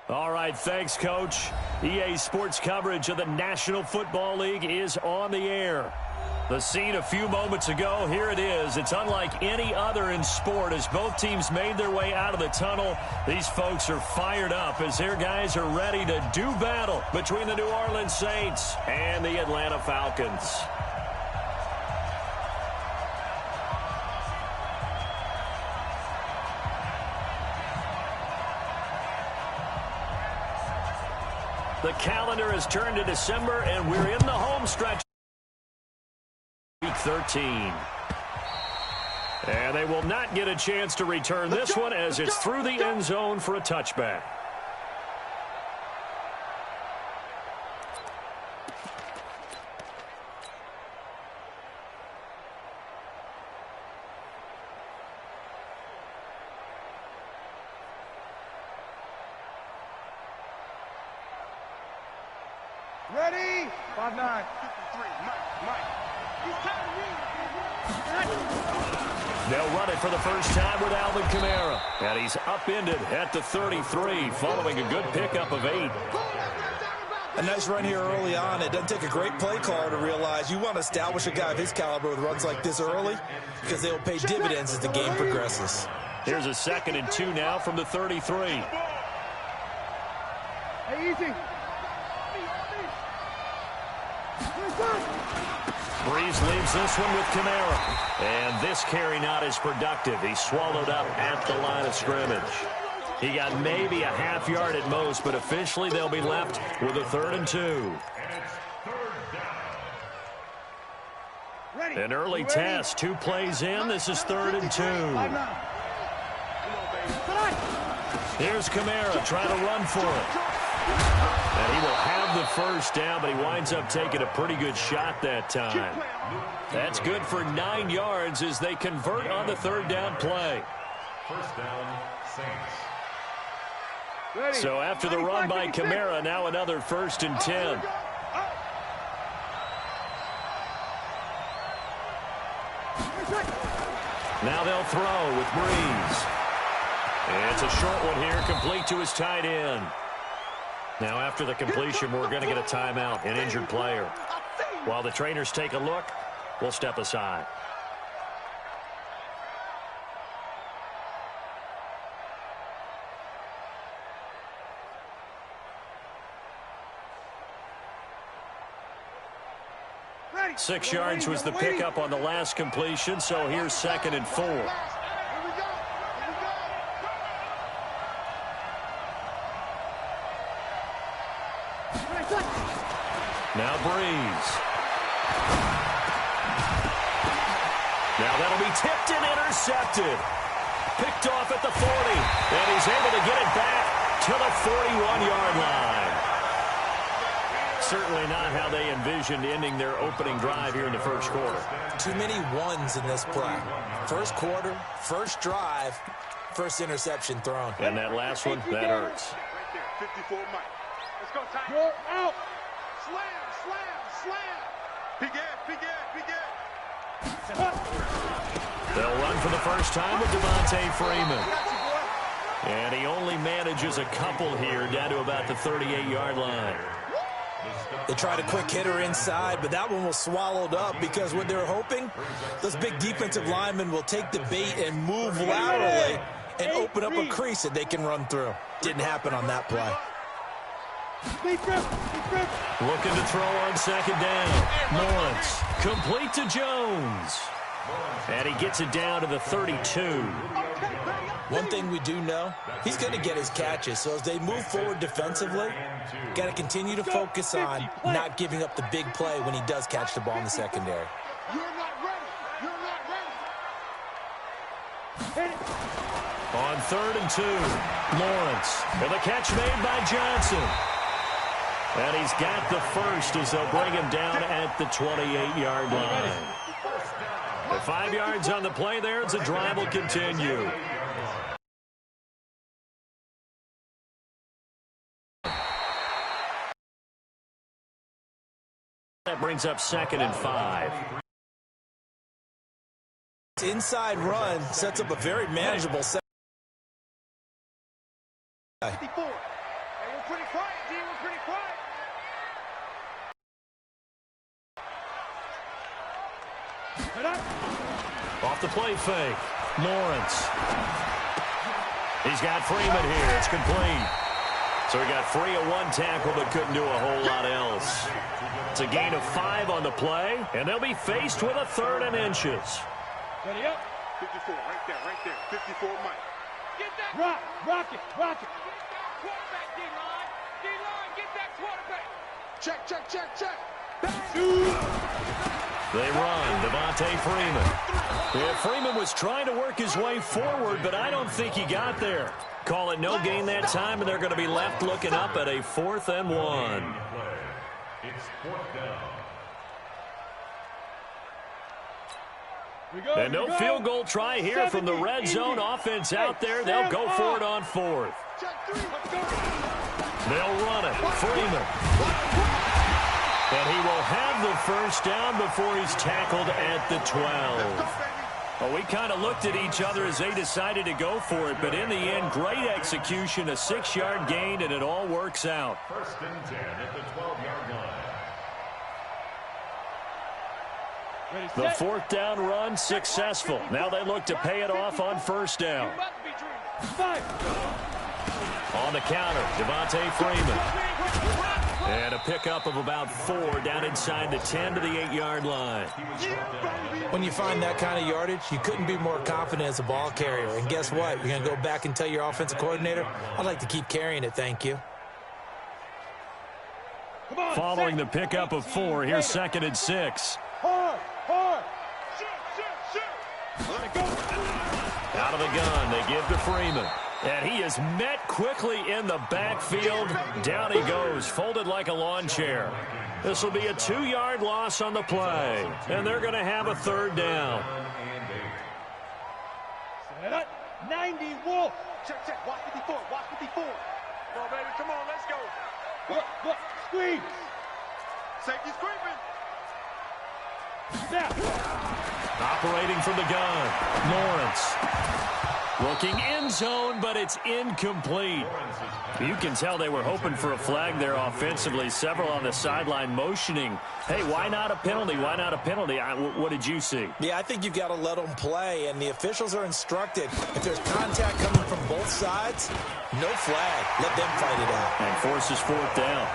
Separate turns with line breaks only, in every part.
All right, thanks, Coach. EA Sports coverage of the National Football League is on the air. The scene a few moments ago, here it is. It's unlike any other in sport as both teams made their way out of the tunnel. These folks are fired up as their guys are ready to do battle between the New Orleans Saints and the Atlanta Falcons. The calendar has turned to December, and we're in the home stretch. Week 13. And they will not get a chance to return this one as it's through the end zone for a touchback.
Ready? 5-9.
They'll run it for the first time with Alvin Kamara. And he's upended at the 33 following a good pickup of 8.
A nice run here early on. It doesn't take a great play caller to realize you want to establish a guy of his caliber with runs like this early because they will pay dividends as the game progresses.
Here's a 2nd and 2 now from the 33.
Hey, easy.
Breeze leaves this one with Kamara. And this carry not as productive. He's swallowed up at the line of scrimmage. He got maybe a half yard at most, but officially they'll be left with a 3rd and 2. An early test, 2 plays in. This is 3rd and 2. Here's Kamara trying to run for it. And he will have the first down, but he winds up taking a pretty good shot that time. That's good for 9 yards as they convert on the 3rd down play.
First down, Saints.
So after the run by Kamara, now another 1st and 10. Now they'll throw with Breeze. And it's a short one here, complete to his tight end. Now after the completion, we're going to get a timeout, an injured player. While the trainers take a look, we'll step aside.
Ready.
6 yards was the pickup on the last completion, so here's 2nd and 4. Now Breeze. Now that'll be tipped and intercepted. Picked off at the 40. And he's able to get it back to the 41-yard line. Certainly not how they envisioned ending their opening drive here in the first quarter.
Too many ones in this play. First quarter, first drive, first interception thrown.
And that last one, that hurts.
Right there, 54 Mike. Let's go, time. Go out. Slam, slam, slam. Begin.
They'll run for the first time with Devontae Freeman. And he only manages a couple here down to about the 38-yard line.
They tried a quick hitter inside, but that one was swallowed up because what they're hoping, those big defensive linemen will take the bait and move laterally and open up a crease that they can run through. Didn't happen on that play.
Looking to throw on 2nd down. Lawrence, complete to Jones. And he gets it down to the 32.
One thing we do know, he's going to get his catches. So as they move forward defensively, got to continue to focus on not giving up the big play when he does catch the ball in the secondary.
On 3rd and 2, Lawrence. And the catch made by Johnson. And he's got the first as they'll bring him down at the 28-yard line. The 5 yards on the play there as the drive will continue. That brings up 2nd and 5.
Inside run sets up a very manageable set.
54. Hey, we're pretty quiet, D. We're pretty quiet.
Off the play fake. Lawrence. He's got Freeman here. It's complete. So he got free of one tackle but couldn't do a whole lot else. It's a gain of 5 on the play, and they'll be faced with a 3rd and inches.
Ready up. 54, right there. 54, Mike. Get that. Rock it. Get that quarterback, D-line. D-line, get that quarterback. Check.
They run. Devontae Freeman. Yeah, Freeman was trying to work his way forward, but I don't think he got there. Call it no gain that time, and they're going to be left looking up at a 4th and 1.
It's 4th down.
And no field goal try here from the red zone offense out there. They'll go for it on 4th. They'll run it. Freeman. And he will have the first down before he's tackled at the 12. Well, we kind of looked at each other as they decided to go for it, but in the end, great execution, a 6-yard gain, and it all works out.
1st and 10 at the 12-yard line.
The 4th down run successful. Now they look to pay it off on 1st down. On the counter, Devontae Freeman. And a pickup of about 4 down inside the 10 to the 8-yard line.
When you find that kind of yardage, you couldn't be more confident as a ball carrier. And guess what? You're going to go back and tell your offensive coordinator, I'd like to keep carrying it, thank you.
Following the pickup of 4, here's 2nd and 6.
Hard. Let it go.
Out of the gun, they give to Freeman. And he is met quickly in the backfield. Down he goes, folded like a lawn chair. This will be a 2-yard loss on the play. And they're going to have a 3rd down.
90 Wolf. Check. Watch 54. Come on, baby. Come on, let's go. Look. Screen. Safety screaming. Snap.
Operating from the gun, Lawrence. Looking end zone, but it's incomplete. You can tell they were hoping for a flag there offensively. Several on the sideline motioning. Hey, why not a penalty? What did you see?
Yeah, I think you've got to let them play, and the officials are instructed. If there's contact coming from both sides, no flag. Let them fight it out.
And forces 4th down.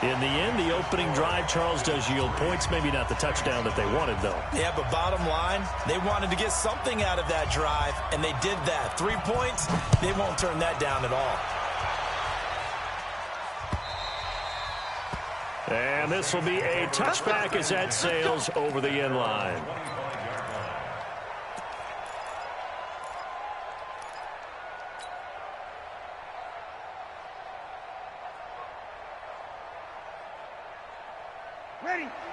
In the end, the opening drive, Charles, does yield points. Maybe not the touchdown that they wanted, though.
Yeah, but bottom line, they wanted to get something out of that drive, and they did that. 3 points, they won't turn that down at all.
And this will be a touchback as that sails over the end line.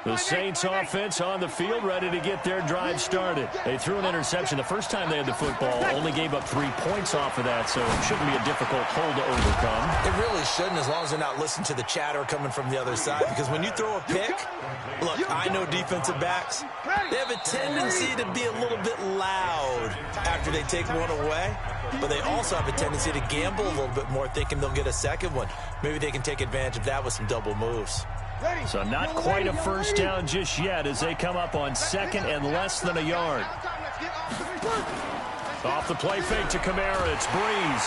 The Saints offense on the field, ready to get their drive started. They threw an interception the first time they had the football, only gave up 3 points off of that, so it shouldn't be a difficult hole to overcome.
It really shouldn't, as long as they're not listening to the chatter coming from the other side, because when you throw a pick, look, I know defensive backs, they have a tendency to be a little bit loud after they take one away, but they also have a tendency to gamble a little bit more, thinking they'll get a second one. Maybe they can take advantage of that with some double moves.
So not quite a first down just yet as they come up on 2nd and less than a yard. Off the play fake to Kamara. It's Breeze.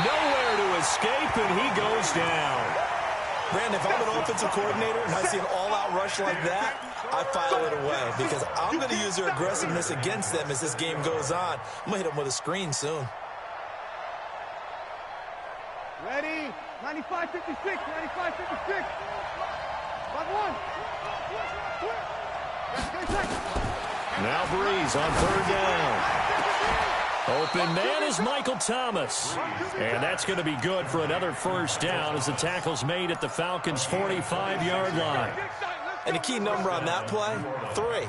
Nowhere to escape, and he goes down.
Brandon, if I'm an offensive coordinator and I see an all-out rush like that, I file it away because I'm going to use their aggressiveness against them as this game goes on. I'm going to hit them with a screen soon.
Ready? 95-56, 95-56.
Now Breeze on 3rd down. Open man is Michael Thomas. And that's going to be good for another first down as the tackle's made at the Falcons' 45-yard line.
And the key number on that play, 3.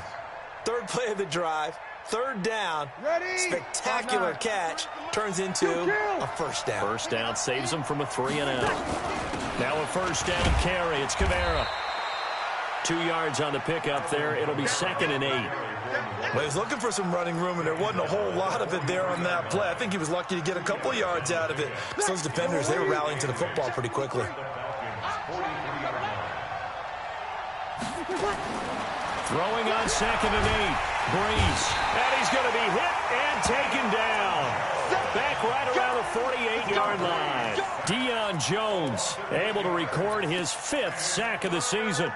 3rd play of the drive, 3rd down. Spectacular catch turns into a first down.
First down saves them from a 3 and out. Now a first down carry. It's Kamara. 2 yards on the pickup there. It'll be 2nd and 8.
Well, he's looking for some running room, and there wasn't a whole lot of it there on that play. I think he was lucky to get a couple of yards out of it. So those defenders, they were rallying to the football pretty quickly.
Throwing on 2nd and 8. Breeze. And he's going to be hit and taken down. Back right around the 48-yard line. Deion Jones able to record his 5th sack of the season.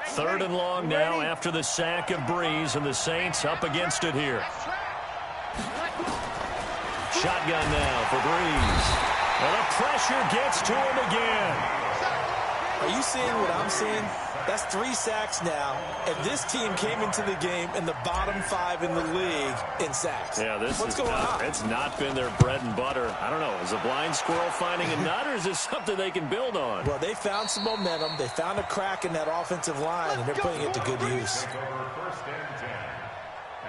Third and long now after the sack of Breeze, and the Saints up against it here. Shotgun now for Breeze. And the pressure gets to him again.
Are you seeing what I'm seeing? That's 3 sacks now, and this team came into the game in the bottom 5 in the league in sacks.
Yeah,
What's going on?
It's not been their bread and butter. I don't know. Is a blind squirrel finding a nut, or is this something they can build on?
Well, they found some momentum. They found a crack in that offensive line, and they're putting it to good use.
First and 10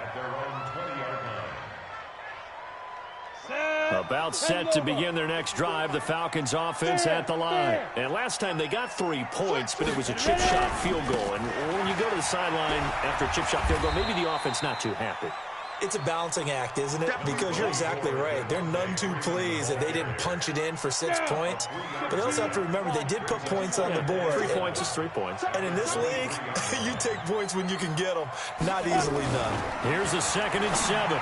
at their own 20-yard line.
About set to begin their next drive, the Falcons offense at the line. And last time they got 3 points, but it was a chip shot field goal. And when you go to the sideline after a chip shot field goal, maybe the offense not too happy.
It's a balancing act, isn't it? Because you're exactly right. They're none too pleased that they didn't punch it in for 6 points. But they also have to remember they did put points on the board.
3 points is 3 points.
And in this league, you take points when you can get them. Not easily done.
Here's a 2nd and 7.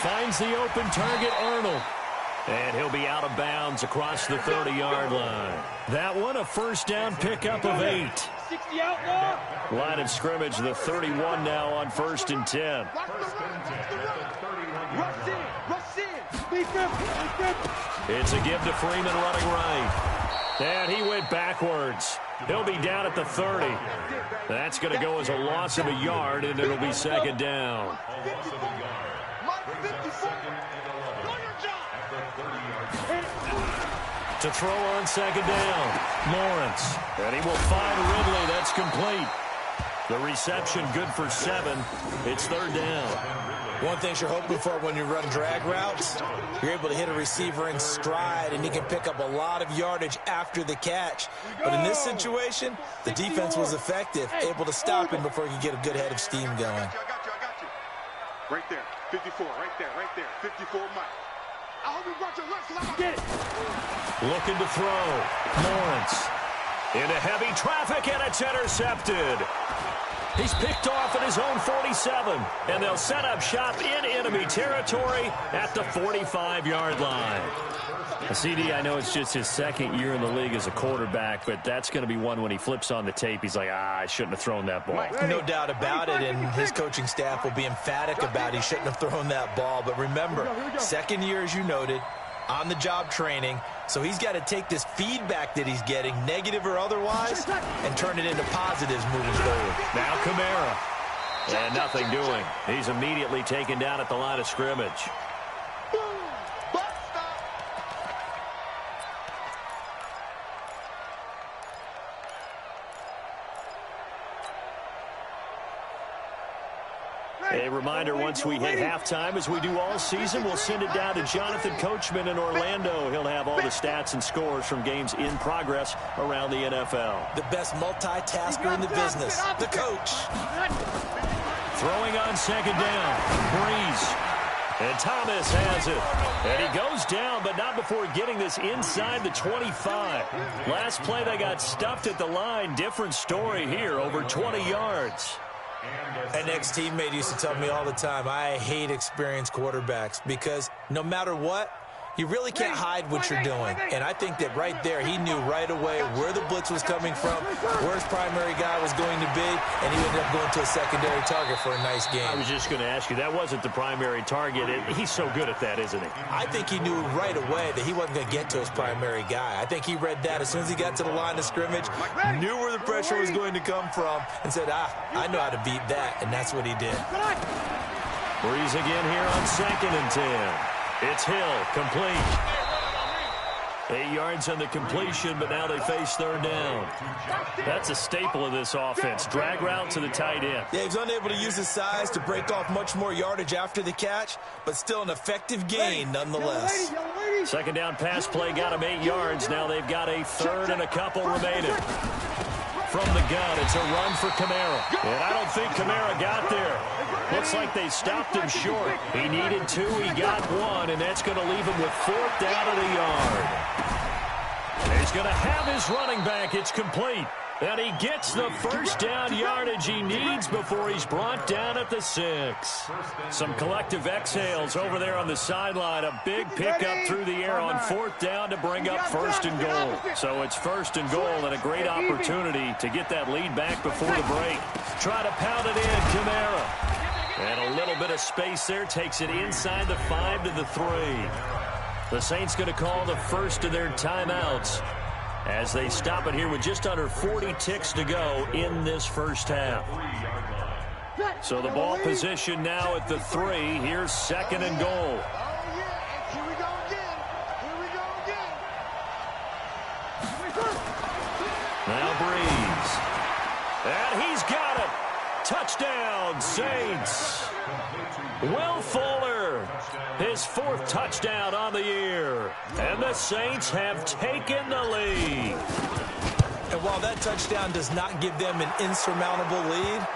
Finds the open target, Arnold. And he'll be out of bounds across the 30-yard line. That one, a first down pickup of 8.
60 out now.
Line of scrimmage, the 31 now on 1st and 10. It's a give to Freeman running right. And he went backwards. He'll be down at the 30. That's going to go as a loss of a yard, and it'll be 2nd down. To throw on 2nd down, Lawrence. And he will find Ridley. That's complete. The reception good for 7. It's 3rd down.
One thing you're hoping for when you run drag routes, you're able to hit a receiver in stride, and he can pick up a lot of yardage after the catch. But in this situation, the defense was effective, able to stop him before he could get a good head of steam going.
I got you. Right there, 54, right there, 54 Mike. I hope you brought your lunch, because I'm going to get it.
Looking to throw. Lawrence into heavy traffic, and it's intercepted. He's picked off at his own 47, and they'll set up shop in enemy territory at the 45-yard line. CD, I know it's just his 2nd year in the league as a quarterback, but that's going to be one when he flips on the tape, he's like, I shouldn't have thrown that ball.
No doubt about it, and his coaching staff will be emphatic about he shouldn't have thrown that ball. But remember, 2nd year, as you noted, on-the-job training, so he's got to take this feedback that he's getting, negative or otherwise, and turn it into positives moving forward.
Now Kamara, and nothing doing. He's immediately taken down at the line of scrimmage. A reminder, once we hit halftime, as we do all season, we'll send it down to Jonathan Coachman in Orlando. He'll have all the stats and scores from games in progress around the NFL.
The best multitasker in the business, the coach.
Throwing on 2nd down, Breeze. And Thomas has it. And he goes down, but not before getting this inside the 25. Last play, they got stuffed at the line. Different story here, over 20 yards.
An ex-teammate used to tell me all the time, I hate experienced quarterbacks because no matter what, you really can't hide what you're doing. And I think that right there, he knew right away where the blitz was coming from, where his primary guy was going to be, and he ended up going to a secondary target for a nice game.
I was just going to ask you, that wasn't the primary target. He's so good at that, isn't he?
I think he knew right away that he wasn't going to get to his primary guy. I think he read that as soon as he got to the line of scrimmage, knew where the pressure was going to come from, and said, I know how to beat that, and that's what he did.
Breeze again here on 2nd and 10. It's Hill, complete. 8 yards on the completion, but now they face third down. That's a staple of this offense. Drag route to the tight end.
Yeah, he's unable to use his size to break off much more yardage after the catch, but still an effective gain nonetheless.
Second down pass play got him 8 yards. Now they've got a third and a couple remaining. From the gun, it's a run for Kamara. And I don't think Kamara got there. Looks like they stopped him short. He needed 2, he got 1, and that's going to leave him with 4th down at a yard. He's going to have his running back. It's complete. And he gets the first down yardage he needs before he's brought down at the 6. Some collective exhales over there on the sideline. A big pickup through the air on 4th down to bring up 1st and goal. So it's 1st and goal and a great opportunity to get that lead back before the break. Try to pound it in, Kamara. And a little bit of space there takes it inside the 5 to the 3. The Saints going to call the first of their timeouts as they stop it here with just under 40 ticks to go in this first half. So the ball position now at the 3. Here's 2nd and goal.
Here we go again.
Now Breeze. And he's got it. Touchdown, Saints. Will Fuller, his 4th touchdown on the year. And the Saints have taken the lead.
And while that touchdown does not give them an insurmountable lead,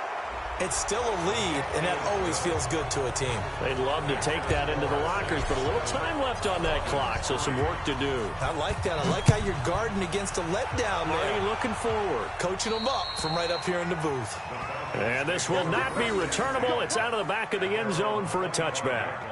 it's still a lead, and that always feels good to a team.
They'd love to take that into the lockers, but a little time left on that clock, so some work to do.
I like that. I like how you're guarding against a letdown there.
Already looking forward.
Coaching them up from right up here in the booth.
And this will not be returnable. It's out of the back of the end zone for a touchback.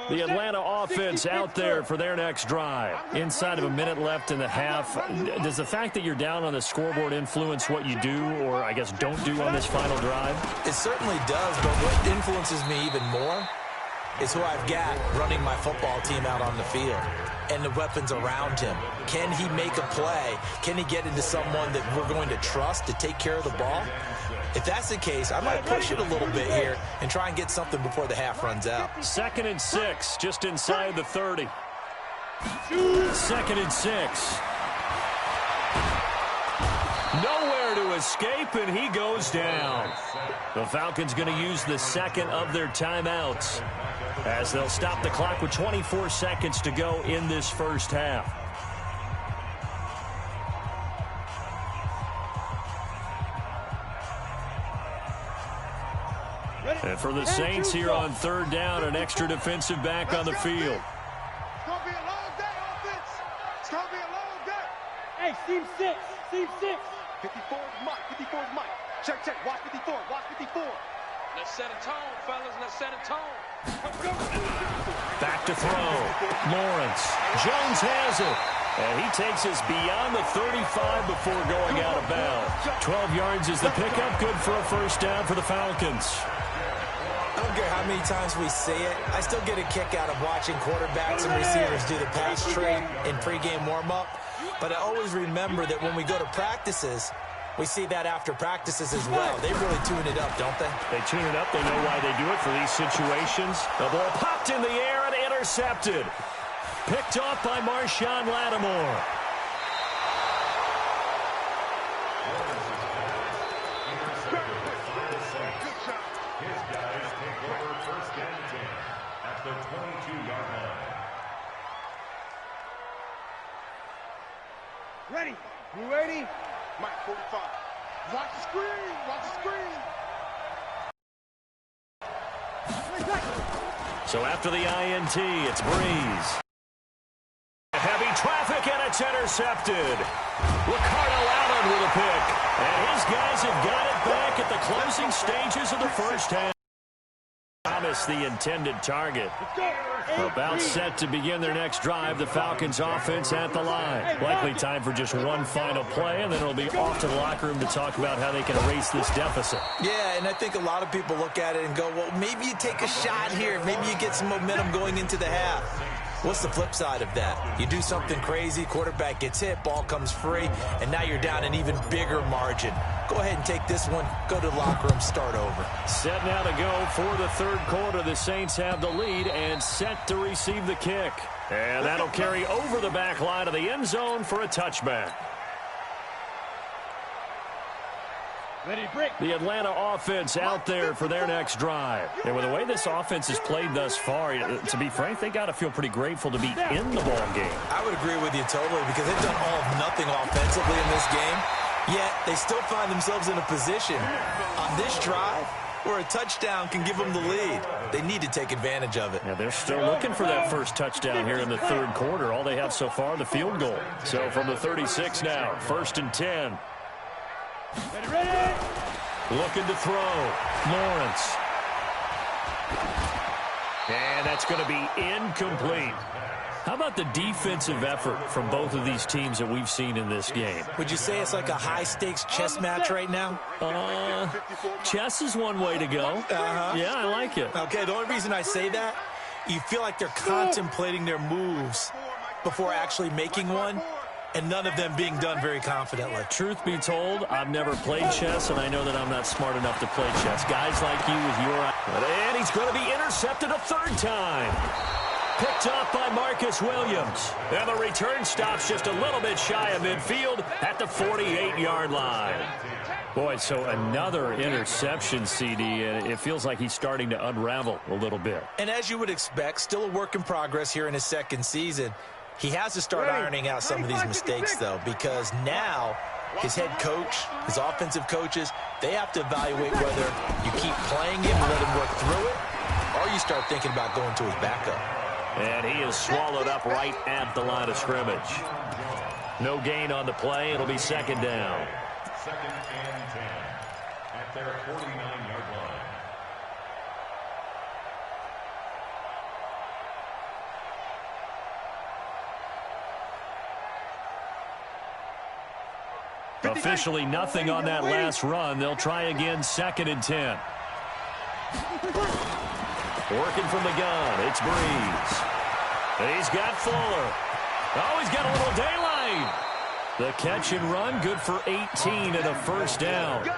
The Atlanta offense out there for their next drive. Inside of a minute left in the half. Does the fact that you're down on the scoreboard influence what you do, or I guess don't do on this final drive?
It certainly does, but what influences me even more is who I've got running my football team out on the field and the weapons around him. Can he make a play? Can he get into someone that we're going to trust to take care of the ball? If that's the case, I might push it a little bit here and try and get something before the half runs out.
2nd and 6, just inside the 30. 2nd and 6. Nowhere to escape, and he goes down. The Falcons going to use the 2nd of their timeouts as they'll stop the clock with 24 seconds to go in this first half. And for the Saints here on 3rd down, an extra defensive back on the field.
It's going to be a long day, offense. It's going to be a long day.
Hey, team 6. Team 6.
54 is Mike. 54 is Mike. Check, check. Watch 54. Watch 54.
Let's set a tone, fellas. Let's set a tone.
Back to throw. Lawrence. Jones has it. And he takes us beyond the 35 before going out of bounds. 12 yards is the pickup. Good for a first down for the Falcons.
I don't care how many times we see it. I still get a kick out of watching quarterbacks and receivers do the pass tree in pregame warm-up. But I always remember that when we go to practices, we see that after practices as well. They really tune it up, don't they?
They tune it up. They know why they do it for these situations. The ball popped in the air and intercepted. Picked off by Marshawn Lattimore.
His guys take over 1st and 10 at the 22-yard line.
Ready. You ready?
Mike, 45. Watch the screen. Watch the screen.
So after the INT, it's Breeze. Heavy traffic, and it's intercepted. Ricardo Allen with a pick. And his guys have got it back at the closing stages of the first half. miss the intended target. About set to begin their next drive, the Falcons offense at the line. Likely time for just one final play, and then it'll be off to the locker room to talk about how they can erase this deficit.
Yeah, and I think a lot of people look at it and go, well, maybe you take a shot here. Maybe you get some momentum going into the half. What's the flip side of that? You do something crazy, quarterback gets hit, ball comes free, and now you're down an even bigger margin. Go ahead and take this one, go to the locker room, start over.
Set now to go for the third quarter. The Saints have the lead and set to receive the kick. And that'll carry over the back line of the end zone for a touchback. The Atlanta offense out there for their next drive. And with the way this offense has played thus far, to be frank, they got to feel pretty grateful to be in the ball game.
I would agree with you totally because they've done all of nothing offensively in this game, yet they still find themselves in a position on this drive where a touchdown can give them the lead. They need to take advantage of it.
Yeah, they're still looking for that first touchdown here in the third quarter. All they have so far, the field goal. So from the 36 now, 1st and 10.
Ready.
Looking to throw. Lawrence. And that's going to be incomplete. How about the defensive effort from both of these teams that we've seen in this game?
Would you say it's like a high-stakes chess match right now?
Chess is one way to go. Yeah, I like it.
Okay, the only reason I say that, you feel like they're contemplating their moves before actually making one, and none of them being done very confidently.
Truth be told, I've never played chess, and I know that I'm not smart enough to play chess. Guys like you with your... And he's going to be intercepted a third time. Picked off by Marcus Williams. And the return stops just a little bit shy of midfield at the 48-yard line. Boy, so another interception, CD, and it feels like he's starting to unravel a little bit.
And as you would expect, still a work in progress here in his second season. He has to start ironing out some of these mistakes, though, because now his head coach, his offensive coaches, they have to evaluate whether you keep playing him and let him work through it, or you start thinking about going to his backup.
And he is swallowed up right at the line of scrimmage. No gain on the play. It'll be second down.
2nd and 10 at their 49-yard line.
Officially nothing on that last run. They'll try again, 2nd and 10. Working from the gun, it's Breeze. He's got Fuller. Oh, he's got a little daylight. The catch and run, good for 18 and a first down.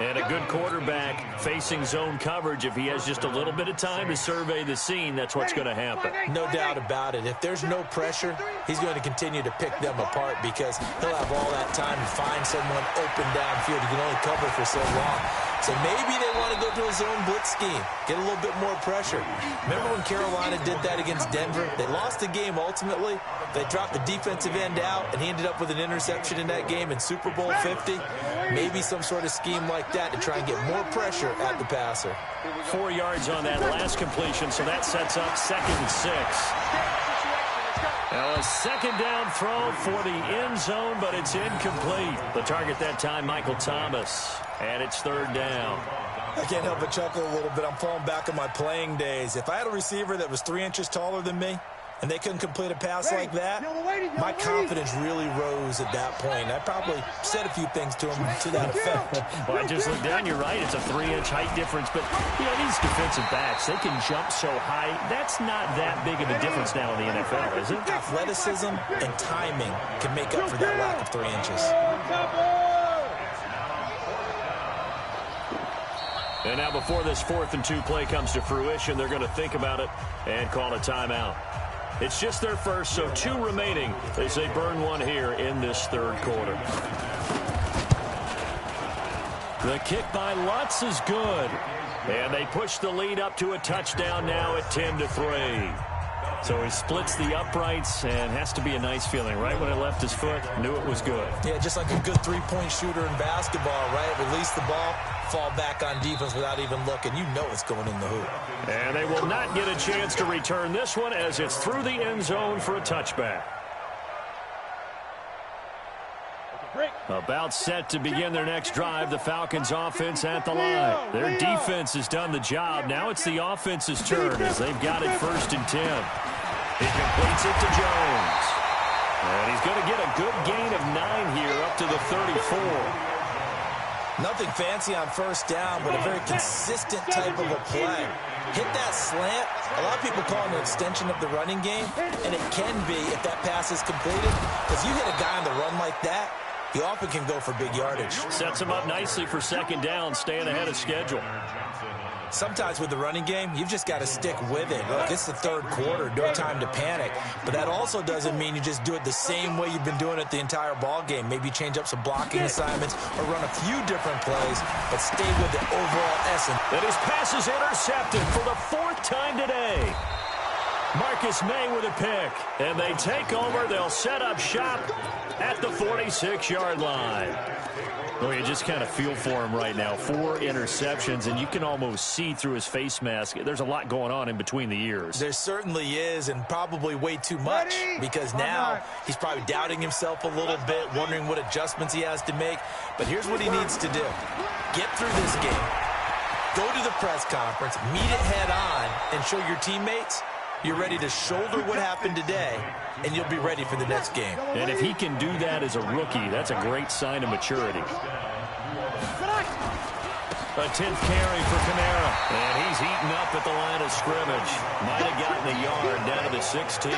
And a good quarterback facing zone coverage. If he has just a little bit of time to survey the scene, that's what's going to happen.
No doubt about it. If there's no pressure, he's going to continue to pick them apart because he'll have all that time to find someone open downfield. He can only cover for so long. So maybe they want to go to a zone blitz scheme, get a little bit more pressure. Remember when Carolina did that against Denver? They lost the game ultimately. They dropped the defensive end out, and he ended up with an interception in that game in Super Bowl 50. Maybe some sort of scheme like that to try and get more pressure at the passer.
4 yards on that last completion, so that sets up 2nd and 6. Now a second down throw for the end zone, but it's incomplete. The target that time, Michael Thomas. And it's 3rd down.
I can't help but chuckle a little bit. I'm falling back on my playing days. If I had a receiver that was 3 inches taller than me and they couldn't complete a pass like that, my confidence really rose at that point. I probably said a few things to him to that effect.
Well, I just looked down. You're right. It's a 3-inch height difference. But, you know, these defensive backs, they can jump so high. That's not that big of a difference now in the NFL, is it?
Athleticism and timing can make up for that lack of 3 inches.
And now before this 4th and 2 play comes to fruition, they're going to think about it and call a timeout. It's just their first, so 2 remaining as they burn one here in this 3rd quarter. The kick by Lutz is good. And they push the lead up to a touchdown now at 10-3. So he splits the uprights and has to be a nice feeling. Right when it left his foot, knew it was good.
Yeah, just like a good three-point shooter in basketball, right? Release the ball, fall back on defense without even looking. You know it's going in the hoop.
And they will not get a chance to return this one as it's through the end zone for a touchback. About set to begin their next drive, the Falcons offense at the line. Their defense has done the job. Now it's the offense's turn as they've got it 1st and 10. He completes it to Jones. And he's going to get a good gain of 9 here up to the 34.
Nothing fancy on 1st down, but a very consistent type of a play. Hit that slant. A lot of people call it an extension of the running game, and it can be if that pass is completed. Because you hit a guy on the run like that, he often can go for big yardage.
Sets him up nicely for 2nd down, staying ahead of schedule.
Sometimes with the running game, you've just got to stick with it. Look, it's the 3rd quarter, no time to panic. But that also doesn't mean you just do it the same way you've been doing it the entire ball game. Maybe change up some blocking assignments or run a few different plays, but stay with the overall essence.
And his pass is intercepted for the 4th time today. Marcus May with a pick. And they take over. They'll set up shop at the 46-yard line. Well, you just kind of feel for him right now. 4 interceptions, and you can almost see through his face mask. There's a lot going on in between the ears.
There certainly is, and probably way too much, because now he's probably doubting himself a little bit, wondering what adjustments he has to make. But here's what he needs to do. Get through this game, go to the press conference, meet it head on, and show your teammates you're ready to shoulder what happened today, and you'll be ready for the next game.
And if he can do that as a rookie, that's a great sign of maturity. A 10th carry for Kamara. And he's eaten up at the line of scrimmage. Might have gotten a yard down to the 16.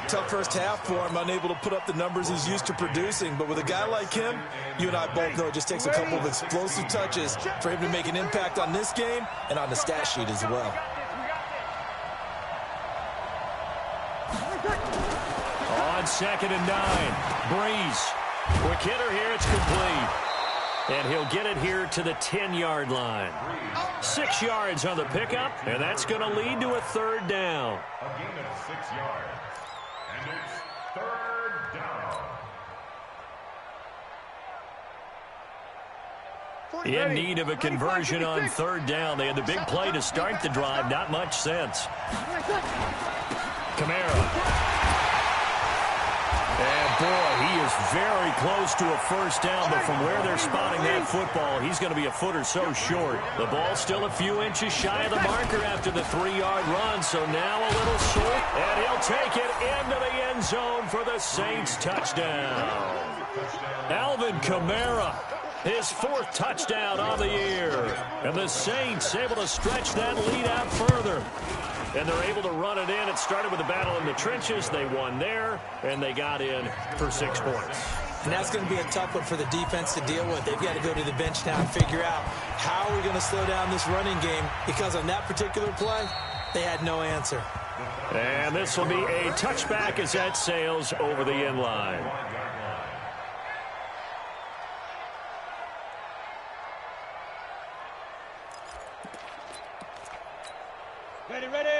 Tough 1st half for him, unable to put up the numbers he's used to producing. But with a guy like him, you and I both know it just takes a couple of explosive touches for him to make an impact on this game and on the stat sheet as well.
On 2nd and 9, Breeze. Quick hitter here, it's complete. And he'll get it here to the 10-yard line. 6 yards on the pickup, and that's going to lead to a 3rd down.
A gain of 6 yards. And it's 3rd down.
In need of a conversion on 3rd down. They had the big play to start the drive. Not much sense. Kamara. And boy, he is very close to a 1st down, but from where they're spotting that football, he's going to be a foot or so short. The ball's still a few inches shy of the marker after the 3-yard run, so now a little short, and he'll take it into the end zone for the Saints touchdown. Alvin Kamara, his 4th touchdown of the year, and the Saints able to stretch that lead out further. And they're able to run it in. It started with a battle in the trenches. They won there, and they got in for 6 points.
And that's going to be a tough one for the defense to deal with. They've got to go to the bench now and figure out how are we going to slow down this running game, because on that particular play, they had no answer.
And this will be a touchback as that sails over the end line.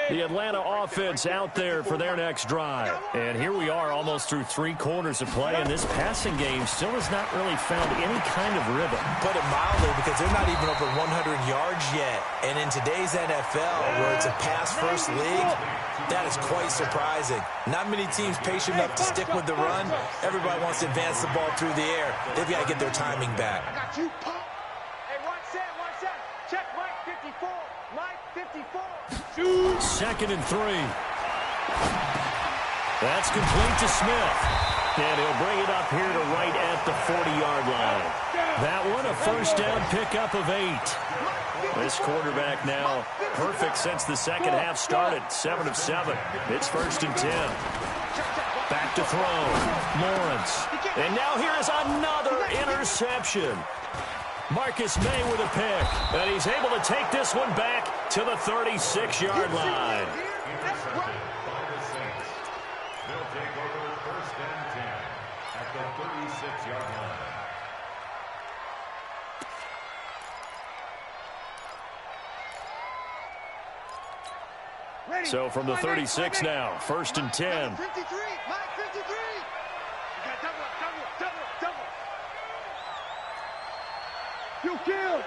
The Atlanta offense out there for their next drive. And here we are almost through 3 quarters of play, and this passing game still has not really found any kind of rhythm.
Put it mildly, because they're not even over 100 yards yet. And in today's NFL, where it's a pass-first league, that is quite surprising. Not many teams patient enough to stick with the run. Everybody wants to advance the ball through the air. They've got to get their timing back.
I got you, pump. Hey, one set. Check Mike 54. Mike 54.
2nd and 3. That's complete to Smith. And he'll bring it up here to right at the 40-yard line. That one, a 1st down pickup of 8. This quarterback now perfect since the 2nd half started. 7 of 7. It's 1st and 10. Back to throw. Lawrence. And now here is another interception. Marcus May with a pick, and he's able to take this one back to the 36-yard line.
They'll take over 1st and 10 at the 36-yard line.
So from the 36 now, 1st and 10.
53, Mike 53. You got double up. You kill.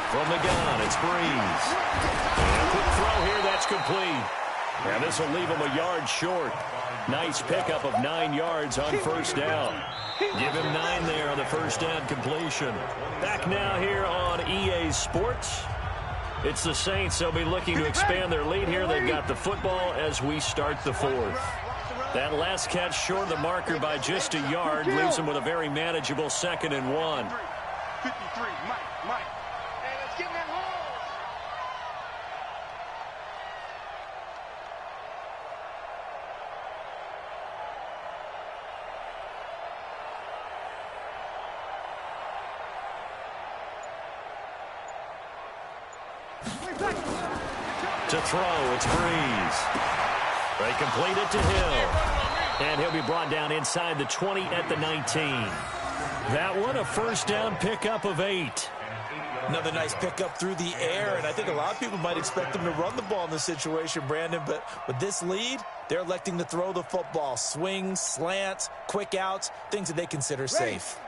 From the gun, it's Breeze. And a quick throw here, that's complete. And this will leave him a yard short. Nice pickup of 9 yards on first down. Give him 9 there on the first down completion. Back now here on EA Sports. It's the Saints. They'll be looking to expand their lead here. They've got the football as we start the fourth. That last catch short of the marker by just a yard leaves them with a very manageable 2nd and 1.
53, Mike.
Hey, let's get in that hole.
To throw, it's Breeze. They complete it to Hill. And he'll be brought down inside the 20 at the 19. That one, a first down pickup of 8.
Another nice pickup through the air, and I think a lot of people might expect them to run the ball in this situation, Brandon, but with this lead, they're electing to throw the football. Swings, slants, quick outs, things that they consider safe.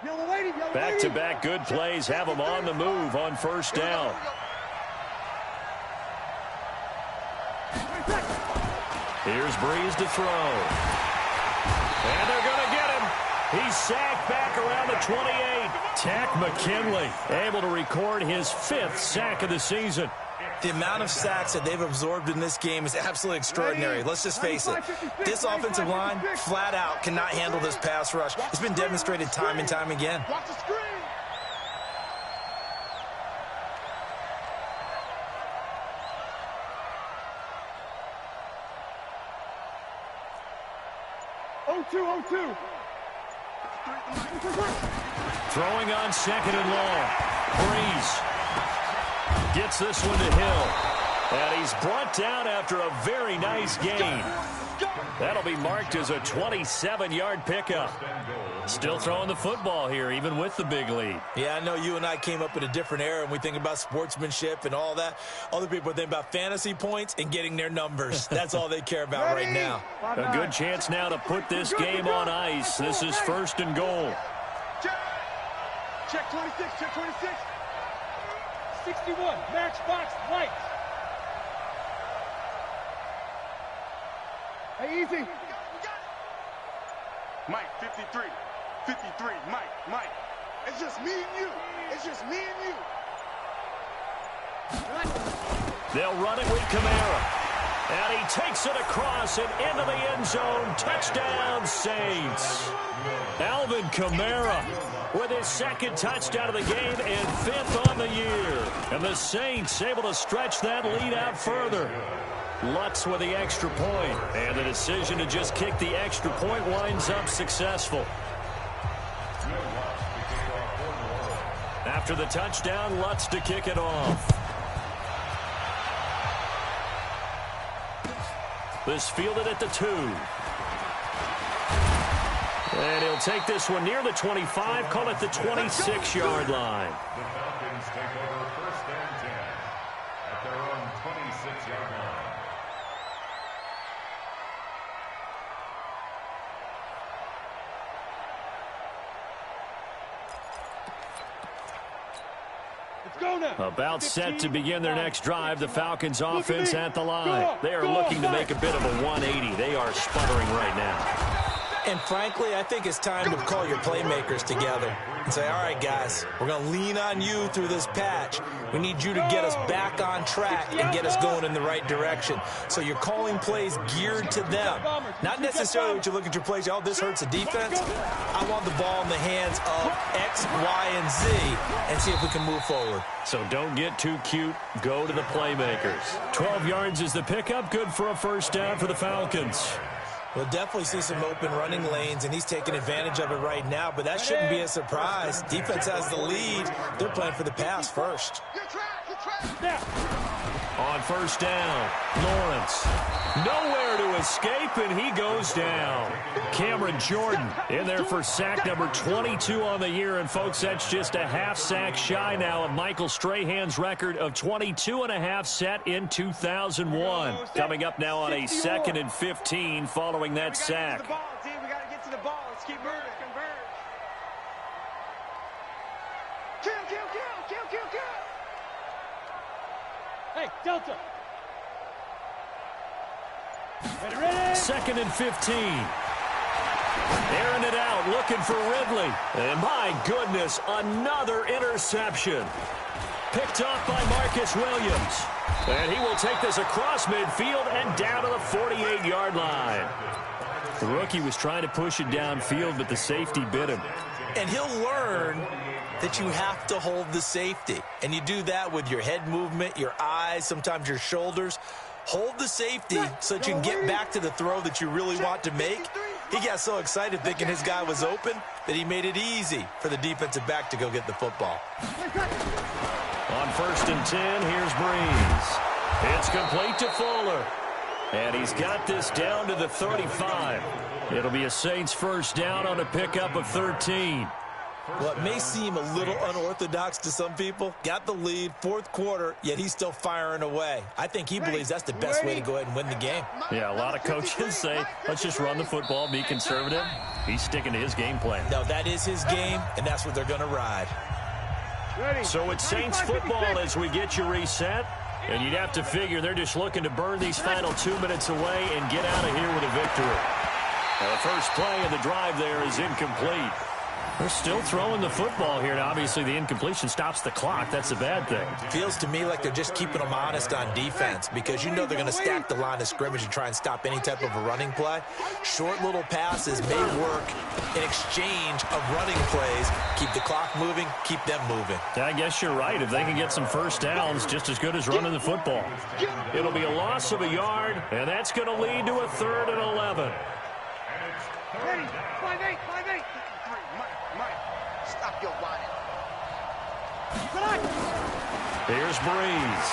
Back-to-back good plays have them on the move on first down. Here's Breeze to throw. And they're going to get him. He's sacked back around the 28. Tack McKinley able to record his 5th sack of the season.
The amount of sacks that they've absorbed in this game is absolutely extraordinary. Let's just face it. This offensive line, flat out, cannot handle this pass rush. It's been demonstrated time and time again.
Watch the screen.
Throwing on 2nd and long. Breeze gets this one to Hill. And he's brought down after a very nice gain. That'll be marked as a 27-yard pickup. Still throwing the football here, even with the big lead.
Yeah, I know you and I came up in a different era, and we think about sportsmanship and all that. Other people think about fantasy points and getting their numbers. That's all they care about right now.
A good chance now to put this game on ice. This is 1st and goal.
Check 26, check 26. 61, matchbox, lights. Hey, easy.
Mike, 53. 53, Mike. It's just me and you. It's just me and you.
They'll run it with Kamara. And he takes it across and into the end zone. Touchdown, Saints. Alvin Kamara with his 2nd touchdown of the game and 5th on the year. And the Saints able to stretch that lead out further. Lutz with the extra point. And the decision to just kick the extra point winds up successful. After the touchdown, Lutz to kick it off. This fielded at the 2. And he'll take this one near the 25, call it the 26-yard line.
The Falcons take over 1st and 10 at their own 26-yard line.
About set to begin their next drive, the Falcons offense at the line. They are looking to make a bit of a 180. They are sputtering right now.
And frankly, I think it's time to call your playmakers together and say, all right, guys, we're going to lean on you through this patch. We need you to get us back on track and get us going in the right direction. So you're calling plays geared to them. Not necessarily what you look at your plays, oh, this hurts the defense. I want the ball in the hands of X, Y, and Z and see if we can move forward.
So don't get too cute. Go to the playmakers. 12 yards is the pickup. Good for a first down for the Falcons.
We'll definitely see some open running lanes, and he's taking advantage of it right now, but that shouldn't be a surprise. Defense has the lead. They're playing for the pass first.
On first down, Lawrence. Nowhere to escape, and he goes down. Cameron Jordan in there for sack number 22 on the year. And, folks, that's just a half sack shy now of Michael Strahan's record of 22.5 set in 2001. Coming up now on a 2nd and 15 following that sack.
We got to get to the ball. Let's keep moving. Converge. Kill.
Hey, Delta.
2nd and 15. Airing it out, looking for Ridley. And my goodness, another interception. Picked off by Marcus Williams. And he will take this across midfield and down to the 48-yard line. The rookie was trying to push it downfield, but the safety bit him.
And he'll learn that you have to hold the safety. And you do that with your head movement, your eyes, sometimes your shoulders. Hold the safety so that you can get back to the throw that you really want to make. He got so excited thinking his guy was open that he made it easy for the defensive back to go get the football.
On 1st and 10, here's Breeze. It's complete to Fuller. And he's got this down to the 35. It'll be a Saints first down on a pickup of 13.
Well, it may seem a little unorthodox to some people. Got the lead, 4th quarter, yet he's still firing away. I think he believes that's the best way to go ahead and win the game.
Yeah, a lot of coaches say, let's just run the football, be conservative. He's sticking to his game plan.
No, that is his game, and that's what they're going to ride.
So it's Saints football as we get you reset. And you'd have to figure they're just looking to burn these final 2 minutes away and get out of here with a victory. Now, the first play of the drive there is incomplete. They're still throwing the football here. Now, obviously, the incompletion stops the clock. That's a bad thing.
Feels to me like they're just keeping them honest on defense because you know they're going to stack the line of scrimmage and try and stop any type of a running play. Short little passes may work in exchange of running plays. Keep the clock moving, keep them moving.
I guess you're right. If they can get some first downs, just as good as running the football. It'll be a loss of a yard, and that's going to lead to a 3rd and 11.
Ready, 5-8, 5-8.
Stop your whining.
Here's Breeze.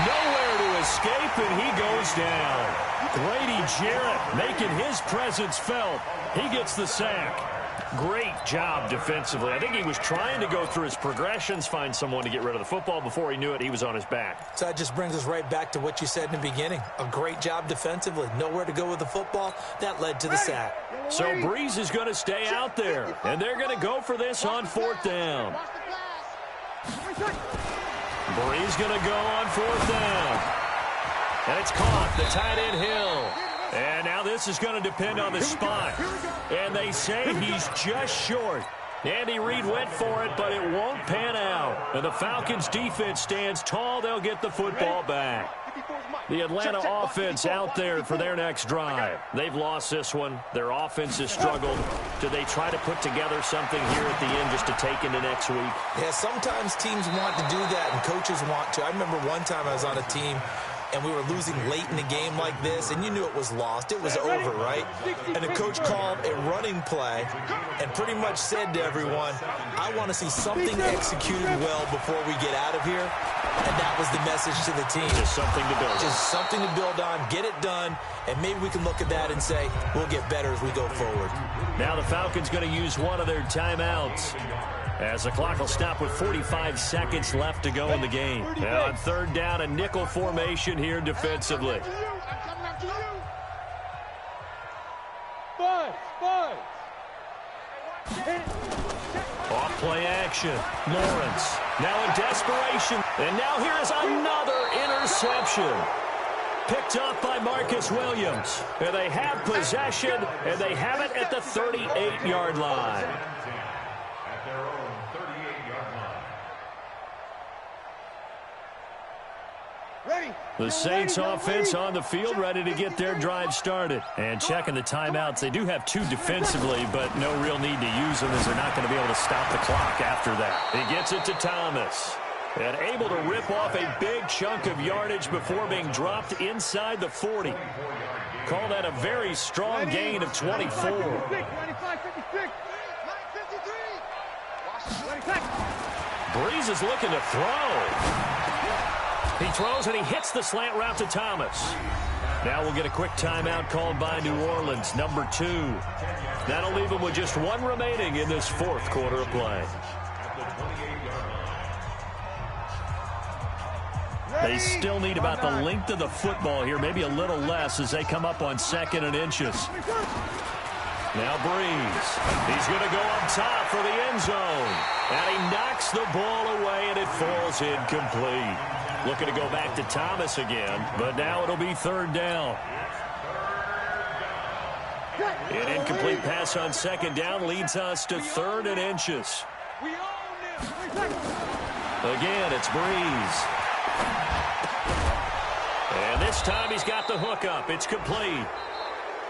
Nowhere to escape, and he goes down. Grady Jarrett making his presence felt. He gets the sack. Great job defensively. I think he was trying to go through his progressions, find someone to get rid of the football. Before he knew it, he was on his back.
So that just brings us right back to what you said in the beginning. A great job defensively. Nowhere to go with the football. That led to the sack.
So Breeze is going to stay out there, and they're going to go for this on 4th down. Breeze going to go on 4th down. And it's caught, the tight end Hill. And now this is going to depend on the spot. And they say he's just short. Andy Reid went for it, but it won't pan out. And the Falcons' defense stands tall. They'll get the football back. The Atlanta offense out there for their next drive. They've lost this one. Their offense has struggled. Do they try to put together something here at the end just to take into next week?
Yeah, sometimes teams want to do that and coaches want to. I remember one time I was on a team and we were losing late in the game like this, and you knew it was lost. It was over, right? And the coach called a running play and pretty much said to everyone, I want to see something executed well before we get out of here. And that was the message to the team.
Just something to build on.
Just something to build on, get it done, and maybe we can look at that and say, we'll get better as we go forward.
Now the Falcons going to use one of their timeouts, as the clock will stop with 45 seconds left to go in the game. Now on 3rd down, a nickel formation here defensively. Off play action. Lawrence now in desperation. And now here is another interception. Picked up by Marcus Williams. And they have possession, and they have it at the 38-yard line.
At their own 38-yard line.
The Saints offense on the field, ready to get their drive started. And checking the timeouts, they do have 2 defensively, but no real need to use them as they're not going to be able to stop the clock after that. He gets it to Thomas. And able to rip off a big chunk of yardage before being dropped inside the 40. Call that a very strong gain of 24. Breeze is looking to throw. He throws and he hits the slant route to Thomas. Now we'll get a quick timeout called by New Orleans, number 2. That'll leave them with just 1 remaining in this 4th quarter of play. They still need about the length of the football here, maybe a little less as they come up on 2nd and inches. Now Breeze. He's going to go up top for the end zone. And he knocks the ball away, and it falls incomplete. Looking to go back to Thomas again, but now it'll be third down. An incomplete pass on second down leads us to third and inches. Again, it's Breeze. And this time he's got the hook up. It's complete.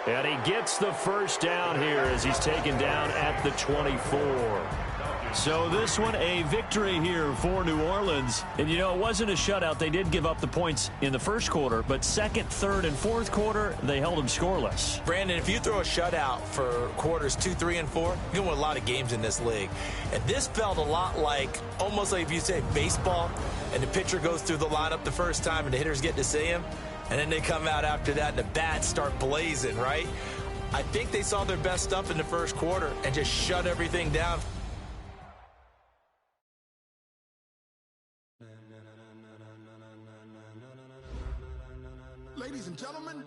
And he gets the first down here as he's taken down at the 24. So this one, a victory here for New Orleans. And, you know, it wasn't a shutout. They did give up the points in the first quarter, but second, third, and fourth quarter, they held them scoreless.
Brandon, if you throw a shutout for quarters 2, 3, and 4, you're going to win a lot of games in this league. And this felt a lot like, almost like if you say baseball, and the pitcher goes through the lineup the first time and the hitters get to see him, and then they come out after that and the bats start blazing, right? I think they saw their best stuff in the first quarter and just shut everything down.
Ladies and gentlemen,